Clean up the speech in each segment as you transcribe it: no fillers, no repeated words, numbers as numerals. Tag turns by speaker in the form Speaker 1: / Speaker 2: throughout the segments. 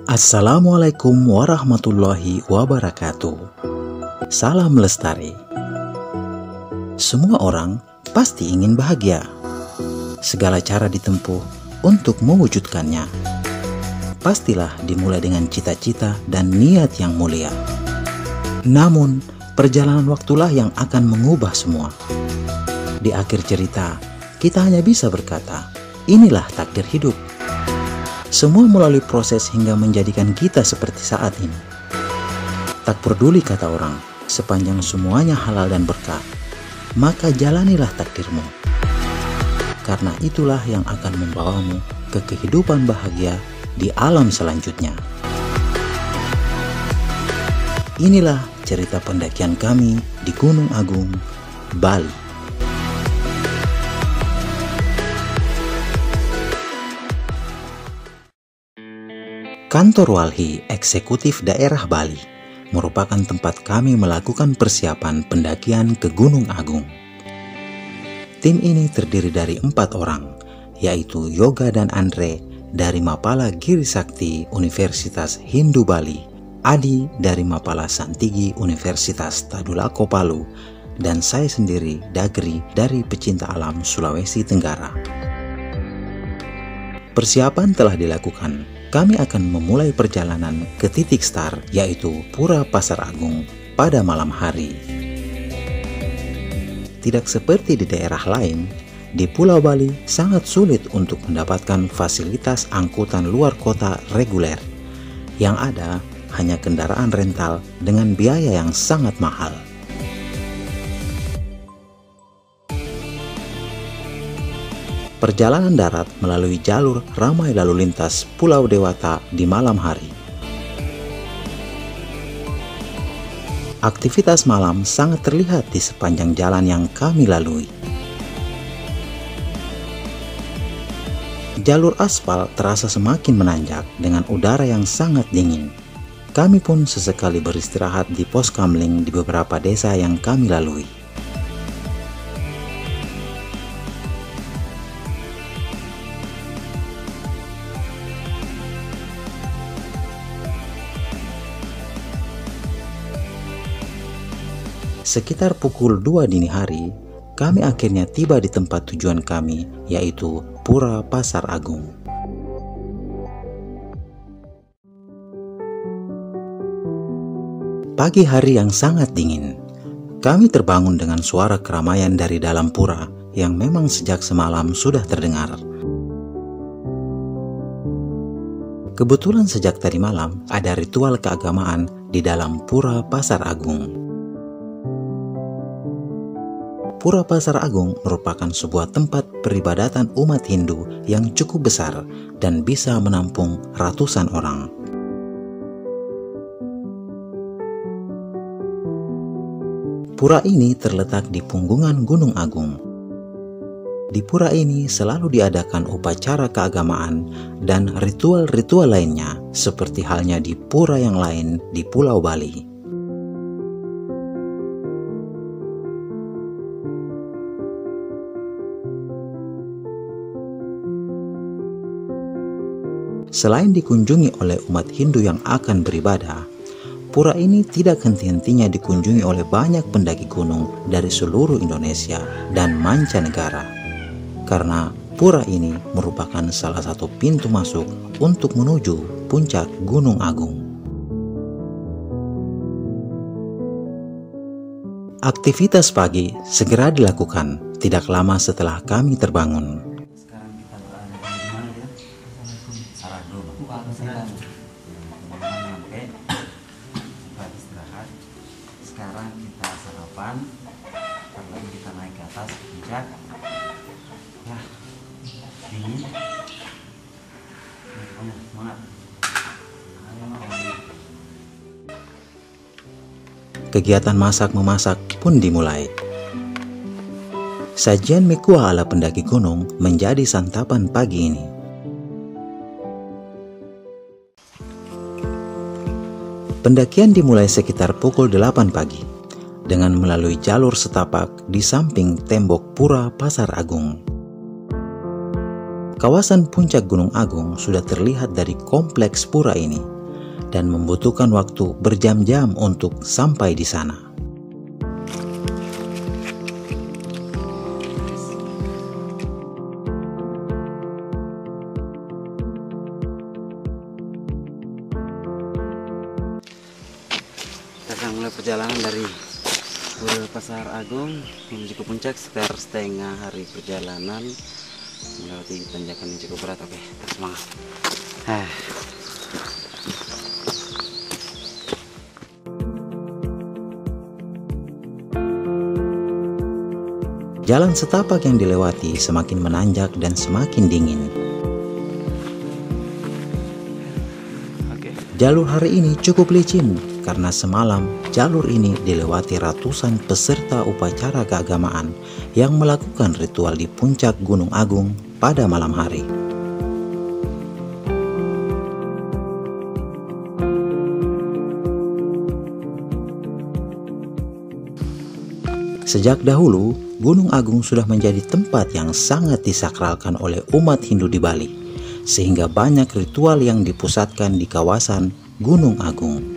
Speaker 1: Assalamualaikum warahmatullahi wabarakatuh. Salam lestari. Semua orang pasti ingin bahagia. Segala cara ditempuh untuk mewujudkannya. Pastilah dimulai dengan cita-cita dan niat yang mulia. Namun, perjalanan waktulah yang akan mengubah semua. Di akhir cerita, kita hanya bisa berkata, inilah takdir hidup. Semua melalui proses hingga menjadikan kita seperti saat ini. Tak peduli kata orang, sepanjang semuanya halal dan berkah, maka jalanilah takdirmu. Karena itulah yang akan membawamu ke kehidupan bahagia di alam selanjutnya. Inilah cerita pendakian kami di Gunung Agung, Bali. Kantor Walhi Eksekutif Daerah Bali merupakan tempat kami melakukan persiapan pendakian ke Gunung Agung. Tim ini terdiri dari 4 orang, yaitu Yoga dan Andre dari Mapala Giri Sakti Universitas Hindu Bali, Adi dari Mapala Santigi Universitas Tadulako Palu, dan saya sendiri Dagri dari Pecinta Alam Sulawesi Tenggara. Persiapan telah dilakukan. Kami akan memulai perjalanan ke titik start, yaitu Pura Pasar Agung pada malam hari. Tidak seperti di daerah lain, di Pulau Bali sangat sulit untuk mendapatkan fasilitas angkutan luar kota reguler. Yang ada hanya kendaraan rental dengan biaya yang sangat mahal. Perjalanan darat melalui jalur ramai lalu lintas Pulau Dewata di malam hari. Aktivitas malam sangat terlihat di sepanjang jalan yang kami lalui. Jalur aspal terasa semakin menanjak dengan udara yang sangat dingin. Kami pun sesekali beristirahat di pos kamling di beberapa desa yang kami lalui. Sekitar pukul 2 dini hari, kami akhirnya tiba di tempat tujuan kami, yaitu Pura Pasar Agung. Pagi hari yang sangat dingin, kami terbangun dengan suara keramaian dari dalam pura yang memang sejak semalam sudah terdengar. Kebetulan sejak tadi malam ada ritual keagamaan di dalam Pura Pasar Agung. Pura Pasar Agung merupakan sebuah tempat peribadatan umat Hindu yang cukup besar dan bisa menampung ratusan orang. Pura ini terletak di punggungan Gunung Agung. Di pura ini selalu diadakan upacara keagamaan dan ritual-ritual lainnya seperti halnya di pura yang lain di Pulau Bali. Selain dikunjungi oleh umat Hindu yang akan beribadah, pura ini tidak henti-hentinya dikunjungi oleh banyak pendaki gunung dari seluruh Indonesia dan mancanegara. Karena pura ini merupakan salah satu pintu masuk untuk menuju puncak Gunung Agung. Aktivitas pagi segera dilakukan tidak lama setelah kami terbangun.
Speaker 2: Sekarang kita sarapan, lalu kita naik ke atas puncak. Ya, dingin. Semangat.
Speaker 1: Kegiatan masak-memasak pun dimulai. Sajian mie kuah ala pendaki gunung menjadi santapan pagi ini. Pendakian dimulai sekitar pukul 8 pagi dengan melalui jalur setapak di samping tembok Pura Pasar Agung. Kawasan puncak Gunung Agung sudah terlihat dari kompleks pura ini dan membutuhkan waktu berjam-jam untuk sampai di sana.
Speaker 2: Kita akan mulai perjalanan dari Pasar Agung menuju ke puncak, sekitar setengah hari perjalanan melewati tanjakan yang cukup berat. Oke, kita semangat.
Speaker 1: Jalan setapak yang dilewati semakin menanjak dan semakin dingin. Jalur hari ini cukup licin karena semalam jalur ini dilewati ratusan peserta upacara keagamaan yang melakukan ritual di puncak Gunung Agung pada malam hari. Sejak dahulu, Gunung Agung sudah menjadi tempat yang sangat disakralkan oleh umat Hindu di Bali, sehingga banyak ritual yang dipusatkan di kawasan Gunung Agung.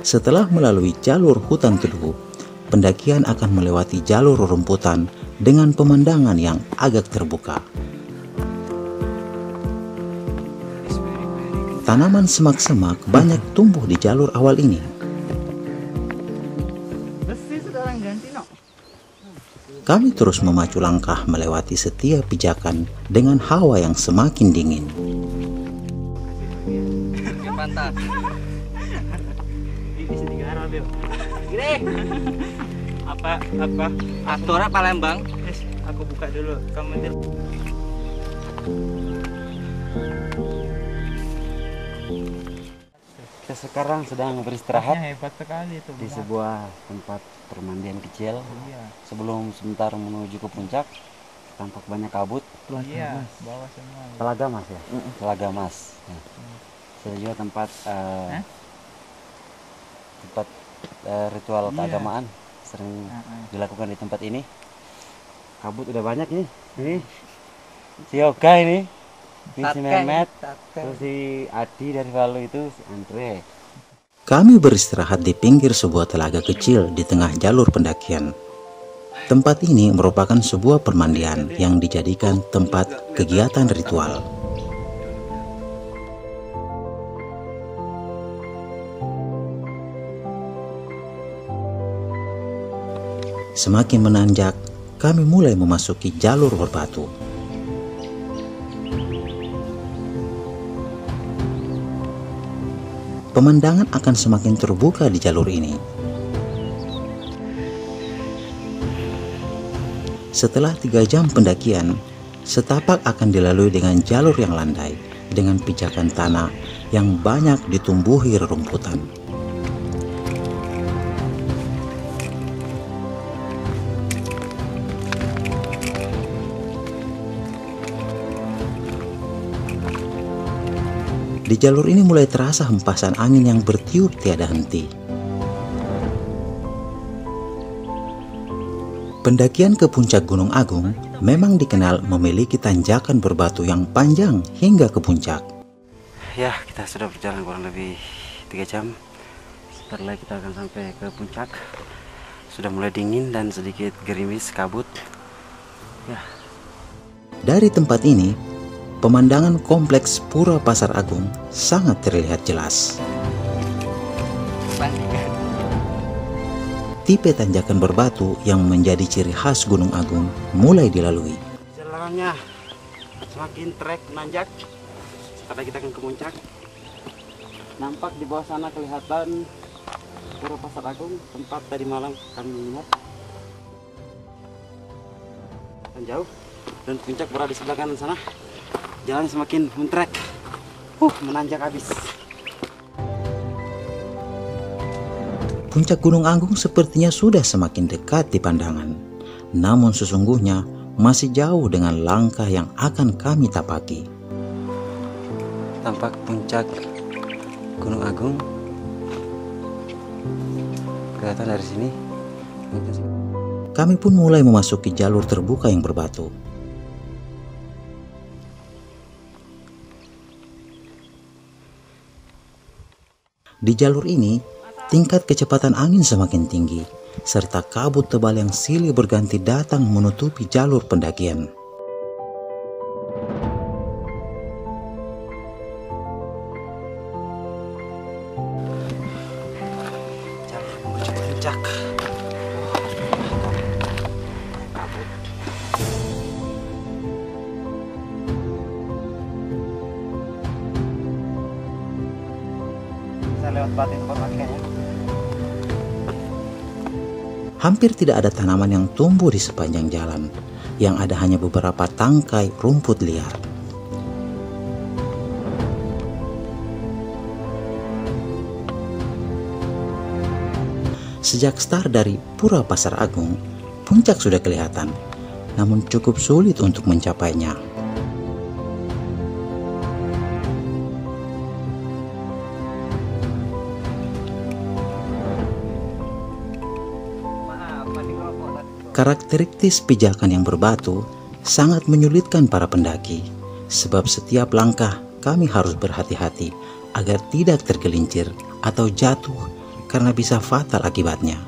Speaker 1: Setelah melalui jalur hutan teduh, pendakian akan melewati jalur rumputan dengan pemandangan yang agak terbuka. Tanaman semak-semak banyak tumbuh di jalur awal ini. Kami terus memacu langkah melewati setiap pijakan dengan hawa yang semakin dingin.
Speaker 3: Apa aktornya Palembang? Aku buka dulu. Kamu
Speaker 2: Kita sekarang sedang beristirahat
Speaker 3: hebat sekali itu
Speaker 2: di sebuah tempat permandian kecil. Sebelum sebentar menuju ke puncak, tampak banyak kabut.
Speaker 3: Iya, bawah semua.
Speaker 2: Telaga Mas ya? Telaga Mas. Saya juga tempat ritual keagamaan sering dilakukan di tempat ini. Kabut udah banyak nih. Ini si Yoga ini si Mehmet, terus si Adi dari Palu itu si Andre.
Speaker 1: Kami beristirahat di pinggir sebuah telaga kecil di tengah jalur pendakian. Tempat ini merupakan sebuah permandian yang dijadikan tempat kegiatan ritual. Semakin menanjak, kami mulai memasuki jalur berbatu. Pemandangan akan semakin terbuka di jalur ini. Setelah 3 jam pendakian, setapak akan dilalui dengan jalur yang landai, dengan pijakan tanah yang banyak ditumbuhi rerumputan. Di jalur ini mulai terasa hempasan angin yang bertiup tiada henti. Pendakian ke puncak Gunung Agung memang dikenal memiliki tanjakan berbatu yang panjang hingga ke puncak.
Speaker 2: Ya, kita sudah berjalan kurang lebih 3 jam. Sebentar lagi kita akan sampai ke puncak. Sudah mulai dingin dan sedikit gerimis kabut. Ya.
Speaker 1: Dari tempat ini, pemandangan kompleks Pura Pasar Agung sangat terlihat jelas. Tipe tanjakan berbatu yang menjadi ciri khas Gunung Agung mulai dilalui.
Speaker 2: Jalannya semakin trek menanjak. Sekarang kita akan ke puncak. Nampak di bawah sana kelihatan Pura Pasar Agung, tempat tadi malam kami lihat. Dan jauh, dan puncak berada di sebelah kanan sana. Jalan semakin mentrek, menanjak habis.
Speaker 1: Puncak Gunung Agung sepertinya sudah semakin dekat di pandangan. Namun sesungguhnya masih jauh dengan langkah yang akan kami tapaki.
Speaker 2: Tampak puncak Gunung Agung kelihatan dari sini.
Speaker 1: Kami pun mulai memasuki jalur terbuka yang berbatu. Di jalur ini, tingkat kecepatan angin semakin tinggi, serta kabut tebal yang silih berganti datang menutupi jalur pendakian.
Speaker 2: Jalur menuju puncak. Bisa lewat batu informasinya.
Speaker 1: Hampir tidak ada tanaman yang tumbuh di sepanjang jalan, yang ada hanya beberapa tangkai rumput liar. Sejak start dari Pura Pasar Agung, puncak sudah kelihatan, namun cukup sulit untuk mencapainya. Karakteristik pijakan yang berbatu sangat menyulitkan para pendaki, sebab setiap langkah kami harus berhati-hati agar tidak tergelincir atau jatuh karena bisa fatal akibatnya.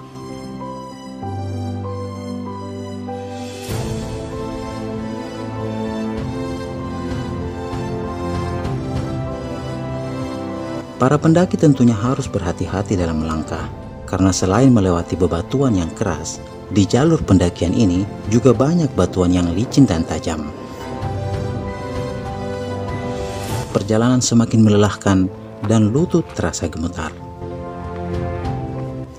Speaker 1: Para pendaki tentunya harus berhati-hati dalam melangkah, karena selain melewati bebatuan yang keras, di jalur pendakian ini juga banyak batuan yang licin dan tajam. Perjalanan semakin melelahkan dan lutut terasa gemetar.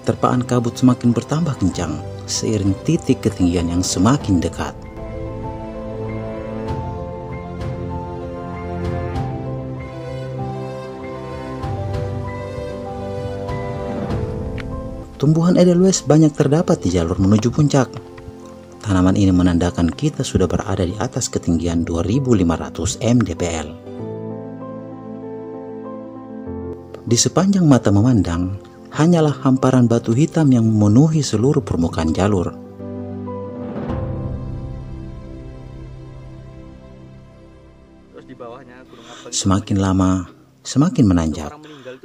Speaker 1: Terpaan kabut semakin bertambah kencang seiring titik ketinggian yang semakin dekat. Tumbuhan edelweiss banyak terdapat di jalur menuju puncak. Tanaman ini menandakan kita sudah berada di atas ketinggian 2500 mdpl. Di sepanjang mata memandang, hanyalah hamparan batu hitam yang memenuhi seluruh permukaan jalur.
Speaker 3: Terus di bawahnya gunung apa?
Speaker 1: Semakin lama, semakin menanjak,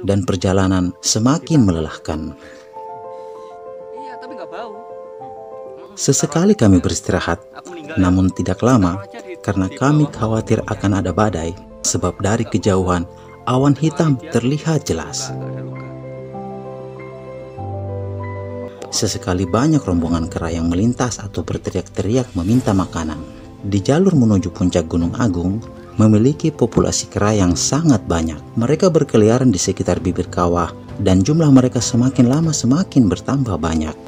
Speaker 1: dan perjalanan semakin melelahkan. Sesekali kami beristirahat, namun tidak lama karena kami khawatir akan ada badai, sebab dari kejauhan awan hitam terlihat jelas. Sesekali banyak rombongan kera yang melintas atau berteriak-teriak meminta makanan. Di jalur menuju puncak Gunung Agung memiliki populasi kera yang sangat banyak. Mereka berkeliaran di sekitar bibir kawah dan jumlah mereka semakin lama semakin bertambah banyak.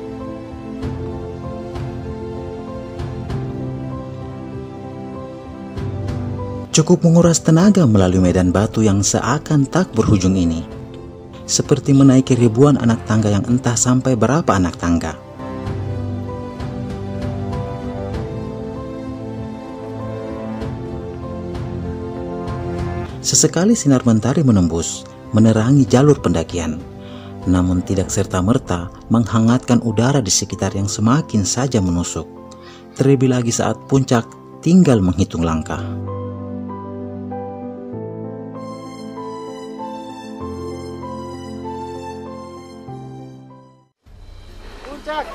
Speaker 1: Cukup menguras tenaga melalui medan batu yang seakan tak berujung ini. Seperti menaiki ribuan anak tangga yang entah sampai berapa anak tangga. Sesekali sinar mentari menembus, menerangi jalur pendakian. Namun tidak serta-merta menghangatkan udara di sekitar yang semakin saja menusuk. Terlebih lagi saat puncak tinggal menghitung langkah.
Speaker 3: Puncak.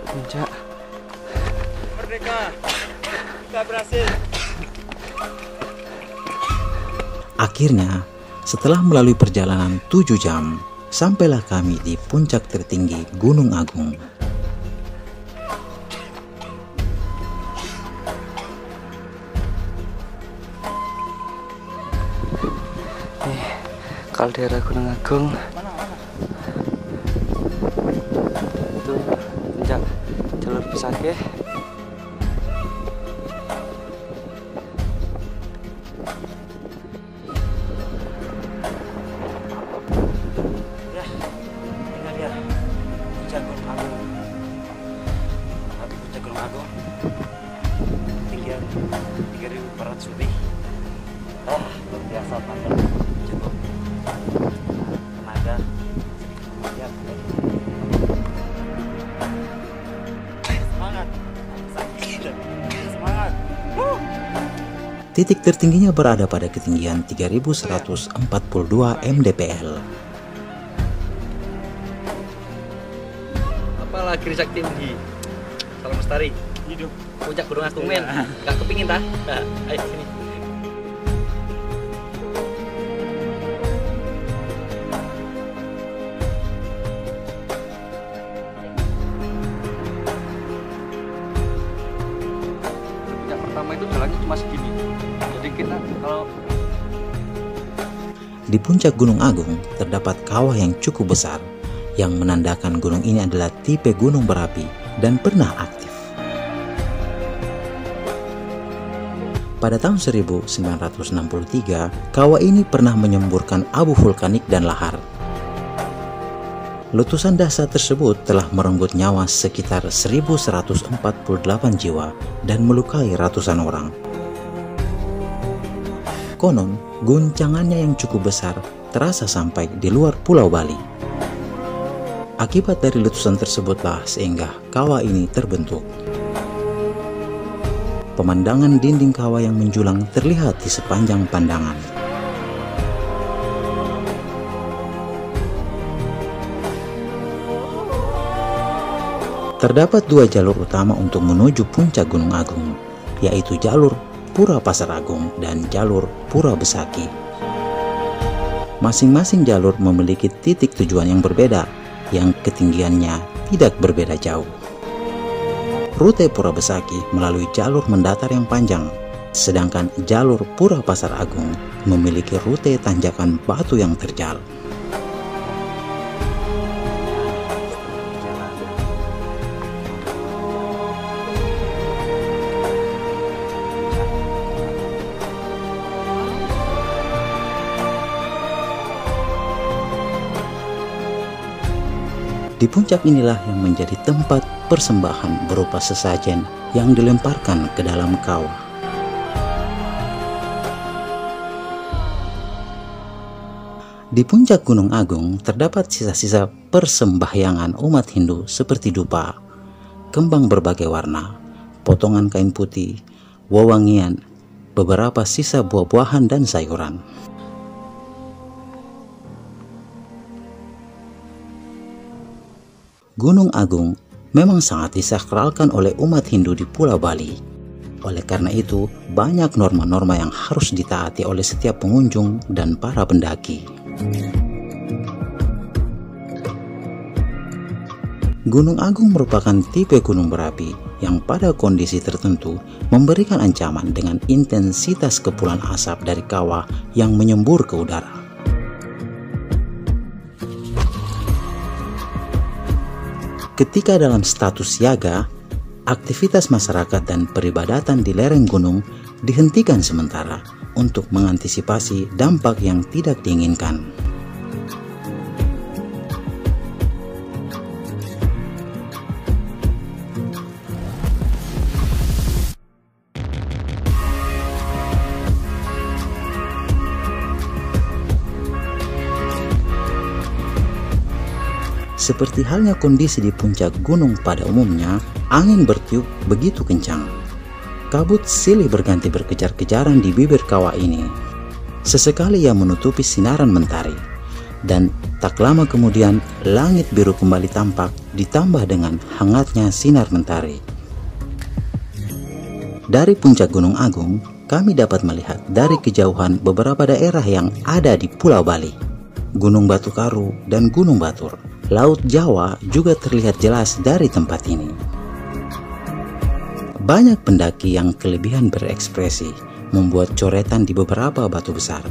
Speaker 2: Puncak.
Speaker 3: Merdeka. Kita berhasil.
Speaker 1: Akhirnya, setelah melalui perjalanan 7 jam, sampailah kami di puncak tertinggi Gunung Agung.
Speaker 2: Kaldera Gunung Agung. Itu puncak jalur Pisake.
Speaker 3: Ya,
Speaker 2: rasa tambah cukup tenaga. Siap. Semangat. Semangat.
Speaker 1: Titik tertingginya berada pada ketinggian 3142 mdpl.
Speaker 3: Apalah Krisak tinggi. Salam Lestari. Hidup. Puncak Gunung Agung men. Gak kepingin tah? Ayo sini. Puncak pertama itu jalannya cuma segini. Jadi kita kalau
Speaker 1: Di puncak Gunung Agung terdapat kawah yang cukup besar yang menandakan gunung ini adalah tipe gunung berapi dan pernah aktif. Pada tahun 1963, kawah ini pernah menyemburkan abu vulkanik dan lahar. Letusan dahsyat tersebut telah merenggut nyawa sekitar 1.148 jiwa dan melukai ratusan orang. Konon, guncangannya yang cukup besar terasa sampai di luar Pulau Bali. Akibat dari letusan tersebutlah sehingga kawah ini terbentuk. Pemandangan dinding kawah yang menjulang terlihat di sepanjang pandangan. Terdapat dua jalur utama untuk menuju puncak Gunung Agung, yaitu jalur Pura Pasar Agung dan jalur Pura Besaki. Masing-masing jalur memiliki titik tujuan yang berbeda, yang ketinggiannya tidak berbeda jauh. Rute Pura Besaki melalui jalur mendatar yang panjang, sedangkan jalur Pura Pasar Agung memiliki rute tanjakan batu yang terjal. Di puncak inilah yang menjadi tempat persembahan berupa sesajen yang dilemparkan ke dalam kawah. Di puncak Gunung Agung terdapat sisa-sisa persembahyangan umat Hindu seperti dupa, kembang berbagai warna, potongan kain putih, wewangian, beberapa sisa buah-buahan dan sayuran. Gunung Agung memang sangat disakralkan oleh umat Hindu di Pulau Bali. Oleh karena itu, banyak norma-norma yang harus ditaati oleh setiap pengunjung dan para pendaki. Gunung Agung merupakan tipe gunung berapi yang pada kondisi tertentu memberikan ancaman dengan intensitas kepulan asap dari kawah yang menyembur ke udara. Ketika dalam status siaga, aktivitas masyarakat dan peribadatan di lereng gunung dihentikan sementara untuk mengantisipasi dampak yang tidak diinginkan. Seperti halnya kondisi di puncak gunung pada umumnya, angin bertiup begitu kencang. Kabut silih berganti berkejar-kejaran di bibir kawah ini. Sesekali ia menutupi sinaran mentari, dan tak lama kemudian langit biru kembali tampak ditambah dengan hangatnya sinar mentari. Dari puncak Gunung Agung, kami dapat melihat dari kejauhan beberapa daerah yang ada di Pulau Bali, Gunung Batu Karu dan Gunung Batur. Laut Jawa juga terlihat jelas dari tempat ini. Banyak pendaki yang kelebihan berekspresi membuat coretan di beberapa batu besar.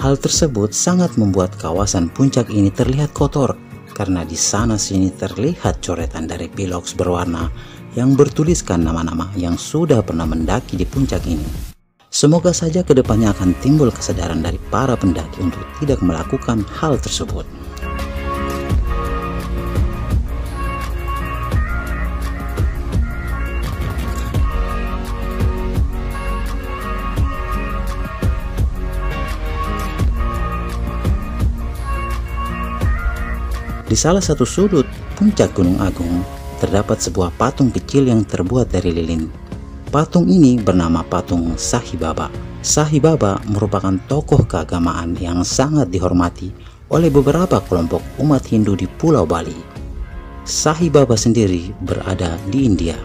Speaker 1: Hal tersebut sangat membuat kawasan puncak ini terlihat kotor karena di sana sini terlihat coretan dari piloks berwarna yang bertuliskan nama-nama yang sudah pernah mendaki di puncak ini. Semoga saja kedepannya akan timbul kesadaran dari para pendaki untuk tidak melakukan hal tersebut. Di salah satu sudut puncak Gunung Agung terdapat sebuah patung kecil yang terbuat dari lilin. Patung ini bernama patung Sahi Baba. Sahi Baba merupakan tokoh keagamaan yang sangat dihormati oleh beberapa kelompok umat Hindu di Pulau Bali. Sahi Baba sendiri berada di India.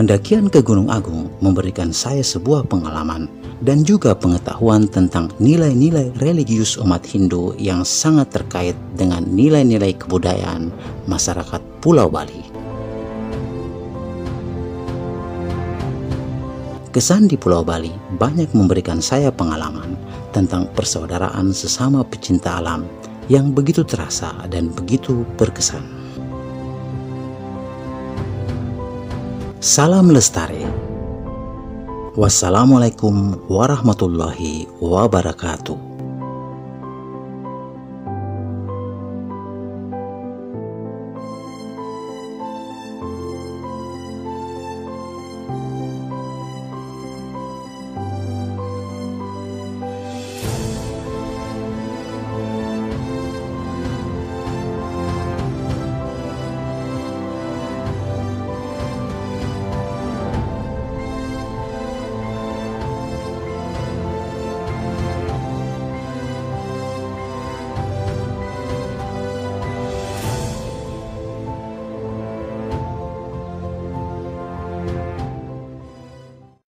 Speaker 1: Pendakian ke Gunung Agung memberikan saya sebuah pengalaman dan juga pengetahuan tentang nilai-nilai religius umat Hindu yang sangat terkait dengan nilai-nilai kebudayaan masyarakat Pulau Bali. Kesan di Pulau Bali banyak memberikan saya pengalaman tentang persaudaraan sesama pecinta alam yang begitu terasa dan begitu berkesan. Salam lestari. Wassalamualaikum warahmatullahi wabarakatuh.